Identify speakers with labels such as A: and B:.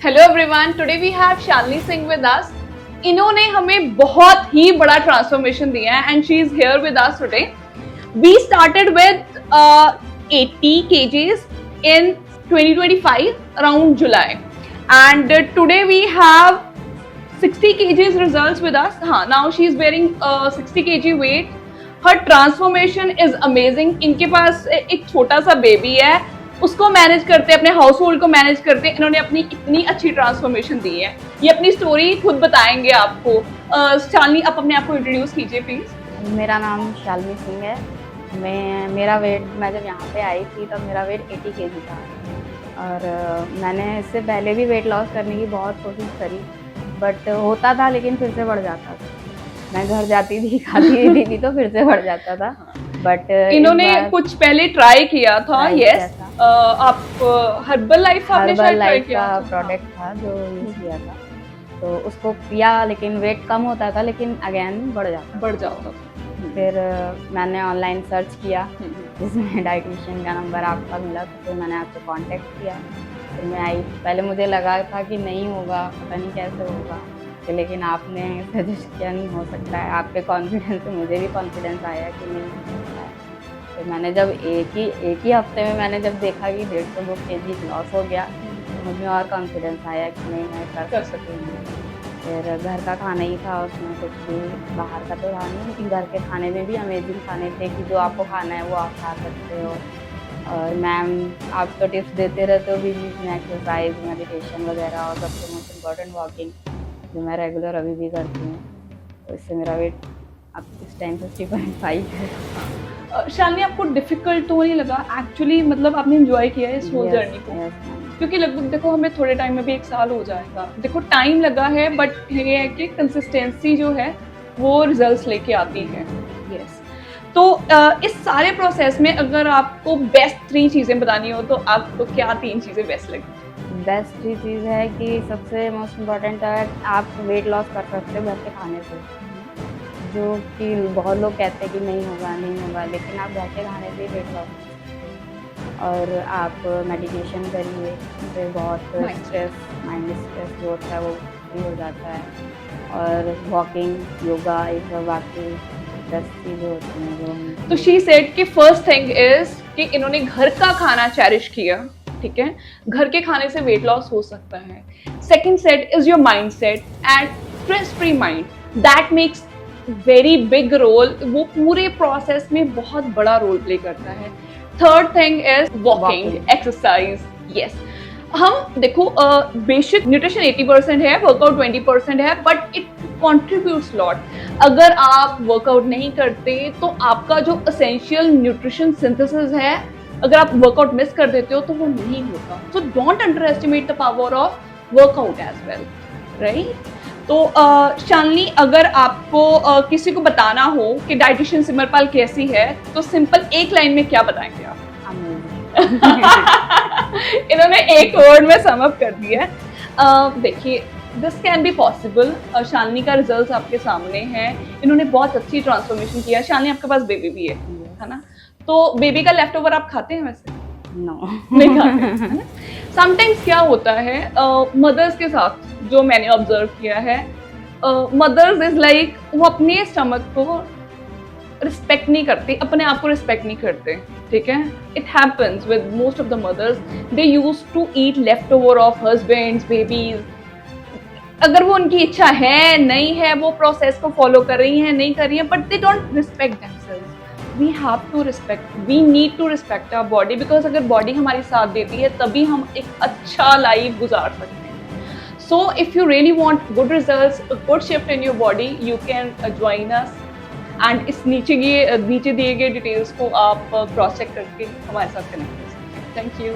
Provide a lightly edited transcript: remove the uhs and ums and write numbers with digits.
A: Hello everyone, today we have Shalini Singh with us. इन्होंने हमें बहुत ही बड़ा ट्रांसफॉर्मेशन दिया है and she is here with us today. We started with 80 kgs in 2025 around July and today we have 60 kgs results with us. Now she is wearing 60 kg weight. Her transformation is amazing. इनके पास एक छोटा सा baby है, उसको manage करते, अपने house hold को manage करते इन्होंने अपनी इतनी अच्छी ट्रांसफॉर्मेशन दी है। ये अपनी स्टोरी खुद बताएंगे आपको। शालिनी, आप अपने आप को इंट्रोड्यूस कीजिए प्लीज।
B: मेरा नाम शालिनी सिंह है। मैं जब यहाँ पे आई थी तब मेरा वेट 80 kg था और मैंने इससे पहले भी वेट लॉस करने की बहुत कोशिश करी, बट होता था लेकिन फिर से बढ़ जाता था। मैं घर जाती थी, खाती थी तो फिर से बढ़ जाता था। बट
A: इन्होंने कुछ पहले ट्राई किया था। यस, आप हर्बल लाइफ का
B: प्रोडक्ट था जो यूज किया था, तो उसको पिया लेकिन वेट कम होता था, लेकिन अगेन बढ़ जाता था। फिर मैंने ऑनलाइन सर्च किया जिसमें डाइटिशियन का नंबर आपका मिला, तो फिर मैंने आपसे कांटेक्ट किया। फिर मैं आई, पहले मुझे लगा था कि नहीं होगा, पता नहीं कैसे होगा, लेकिन आपने सजेस्ट किया नहीं हो सकता है। आपके कॉन्फिडेंस से मुझे भी कॉन्फिडेंस आया कि नहीं हो सकता है। फिर मैंने जब एक ही हफ्ते में मैंने जब देखा कि 150 kg लॉस हो गया, तो मुझे और कॉन्फिडेंस आया कि नहीं, मैं कर सकूँगी। फिर घर का खाना ही था, उसमें कुछ भी बाहर का तो था नहीं, लेकिन घर के खाने में भी अमेजिंग खाने थे कि जो आपको खाना है वो आप खा सकते हो। और मैम आप तो टिप्स देते रहते हो बीच बीच में, एक्सरसाइज, मेडिटेशन वगैरह, और सबसे मोस्ट इम्पॉर्टेंट वॉकिंग, जो मैं रेगुलर अभी भी करती हूँ। तो इससे मेरा वेट अब इस टाइम 50.5 है।
A: शालिनी, आपको डिफिकल्ट तो नहीं लगा एक्चुअली? मतलब आपने एंजॉय किया है इस होल जर्नी को? क्योंकि लगभग देखो हमें थोड़े टाइम में भी 1 साल हो जाएगा। देखो टाइम लगा है, बट ये है कि कंसिस्टेंसी जो है वो रिजल्ट्स लेके आती है। यस, तो इस सारे प्रोसेस में अगर आपको बेस्ट 3 चीज़ें बतानी हो तो आपको क्या 3 चीज़ें बेस्ट लगी?
B: बेस्ट चीज़ है कि सबसे मोस्ट इम्पॉर्टेंट है, आप वेट लॉस कर सकते हो घर के खाने से, जो कि बहुत लोग कहते हैं कि नहीं होगा, लेकिन आप घर के खाने से वेट लॉस। और आप मेडिटेशन करिए, फिर बहुत माइंड स्ट्रेस जो होता है वो फ्री हो जाता है। और वॉकिंग, योगा, ये सब बाकी 10 चीज़ें होती हैं जो।
A: तो शी सेड कि फर्स्ट थिंग इज कि इन्होंने घर का खाना चेरिश किया, ठीक है, घर के खाने से वेट लॉस हो सकता है। Second set is your mind set and stress free mind, that makes very big role, वो पूरे प्रोसेस में बहुत बड़ा रोल प्ले करता है। Third thing is walking, exercise. Yes, हम देखो बेसिक न्यूट्रिशन 80% है, वर्कआउट 20% है, बट इट कॉन्ट्रीब्यूट्स लॉट। अगर आप वर्कआउट नहीं करते तो आपका जो एसेंशियल न्यूट्रिशन सिंथेसिस है, अगर आप वर्कआउट मिस कर देते हो तो वो नहीं होता। So don't underestimate the power of workout as well, right? तो शालिनी, अगर आपको किसी को बताना हो कि डाइटिशियन सिमरपाल कैसी है, तो सिंपल एक लाइन में क्या बताएंगे आप? इन्होंने एक वर्ड में सम अप कर दिया है। देखिए, this can be possible. Shalini का रिजल्ट आपके सामने है, इन्होंने बहुत अच्छी ट्रांसफॉर्मेशन किया। शालिनी, आपके पास बेबी भी है ना? तो बेबी का लेफ्ट ओवर आप खाते हैं वैसे?
B: नो,
A: नहीं खाते। समटाइम्स क्या होता है मदर्स के साथ, जो मैंने ऑब्जर्व किया है, मदर्स इज लाइक वो अपने स्टमक को रिस्पेक्ट नहीं करते, अपने आप को रिस्पेक्ट नहीं करते, ठीक है? It happens with most of the mothers, they use to eat leftover of husbands, babies. अगर वो उनकी इच्छा है, नहीं है, वो प्रोसेस को फॉलो कर रही हैं, नहीं कर रही हैं, but they don't respect themselves. We have to respect, we need to respect our body, because अगर बॉडी हमारी साथ देती है तभी हम एक अच्छा लाइफ गुजार सकते हैं। So if you really want good results, a good shift in your body, you can join us and इस नीचे दिए गए डिटेल्स को आप क्रॉस चेक करके हमारे साथ कनेक्ट कर सकते हैं। Thank you.